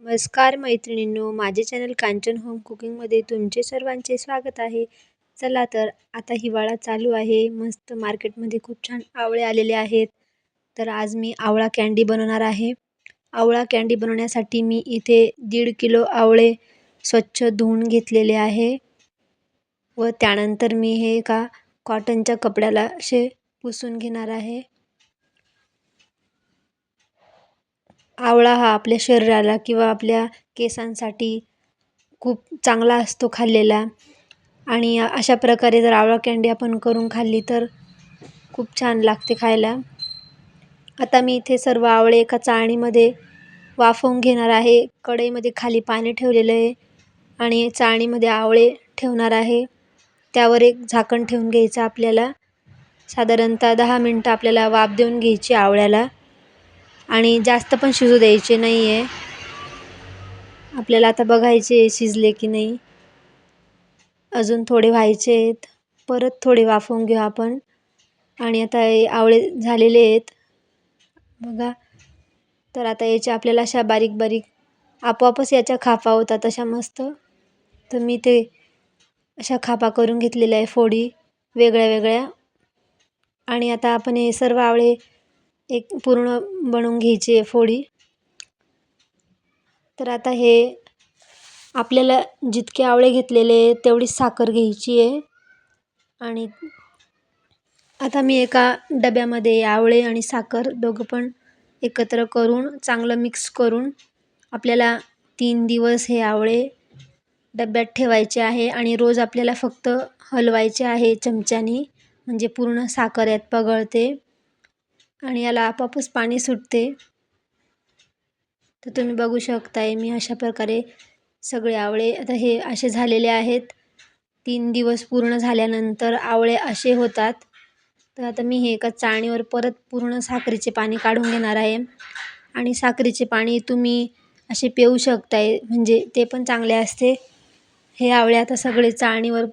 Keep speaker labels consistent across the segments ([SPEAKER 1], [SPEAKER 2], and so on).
[SPEAKER 1] नमस्कार मैत्रिणींनो, माझे चॅनल कांचन होम कुकिंगमध्ये तुमचे सर्वांचे स्वागत आहे. चला तर आता हिवाळा चालू आहे. मस्त मार्केटमध्ये खूप छान आवळे आलेले आहेत. तर आज मी आवळा कँडी बनवणार आहे. आवळा कँडी बनवण्यासाठी मी इथे 1.5 किलो आवळे स्वच्छ धुवून घेतलेले आहे व त्यानंतर मी हे एका कॉटनच्या कपड्याला असे पुसून घेणार आहे. आवळा हा आपल्या शरीराला किंवा आपल्या केसांसाठी खूप चांगला असतो खाल्लेला. आणि अशा प्रकारे जर आवळा कँडी आपण करून खाल्ली तर खूप छान लागते खायला. आता मी इथे सर्व आवळे एका चाळणीमध्ये वाफवून घेणार आहे. कढईमध्ये खाली पाणी ठेवलेलं आहे आणि चाळणीमध्ये आवळे ठेवणार आहे. त्यावर एक झाकण ठेवून घ्यायचं आपल्याला. साधारणतः 10 मिनटं आपल्याला वाफ देऊन घ्यायची आवळ्याला आणि जास्त पण शिजू द्यायचे नाही आहे. आपल्याला आता बघायचे शिजले की नाही. अजून थोडे व्हायचे आहेत. परत थोडे वाफवून घेऊ आपण. आणि आता हे आवळे झालेले आहेत बघा. तर आता याच्या आपल्याला अशा बारीक बारीक आपोआपच याच्या खापा होतात अशा मस्त. तर मी ते अशा खापा करून घेतलेल्या आहे, फोडी वेगळ्या वेगळ्या. आणि आता आपण हे सर्व आवळे एक पूर्ण बनवून घ्यायचे फोडी. तर आता हे आपल्याला जितके आवळे घेतलेले तेवढी साखर घ्यायची आहे. आणि आता मी एका डब्यामध्ये आवळे आणि साखर दोघं पण एकत्र करून चांगलं मिक्स करून आपल्याला 3 दिवस हे आवळे डब्यात ठेवायचे आहे. आणि रोज आपल्याला फक्त हलवायचे आहे चमच्यानी, म्हणजे पूर्ण साखर यात पगळते आणि याला आपोआपच पाणी सुटते. तर तुम्ही बघू शकताय मी अशा प्रकारे सगळे आवळे आता हे असे झालेले आहेत. 3 दिवस पूर्ण झाल्यानंतर आवळे असे होतात. तर आता मी हे एका चाळणीवर परत पूर्ण साखरेचे पाणी काढून घेणार आहे. आणि साखरेचे पाणी तुम्ही असे पिऊ शकताय, म्हणजे ते पण चांगले असते. हे आवळे आता सगळे चाळणीवर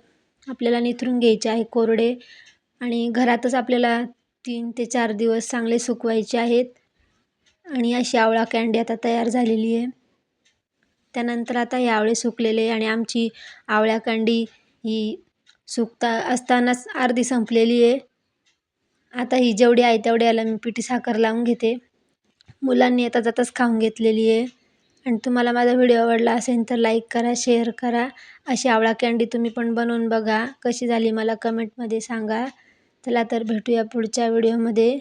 [SPEAKER 1] आपल्याला निथरून घ्यायचे आहे कोरडे. आणि घरातच आपल्याला 3 ते 4 दिवस चांगले सुकवायचे आहेत. आणि अशी आवळा कँडी आता तयार झालेली आहे. त्यानंतर आता हे आवळे सुकलेले आणि आमची आवळा कँडी ही सुकता असतानाच अर्धी संपलेली आहे. आता ही जेवढी आहे तेवढ्याला मी पिठी साखर लावून घेते. मुलांनी येता जाताच खाऊन घेतलेली आहे. आणि तुम्हाला माझा व्हिडिओ आवडला असेल तर लाईक करा, शेअर करा. अशी आवळा कँडी तुम्ही पण बनवून बघा. कशी झाली मला कमेंटमध्ये सांगा. चला तर भेटूया पुढच्या व्हिडिओमध्ये.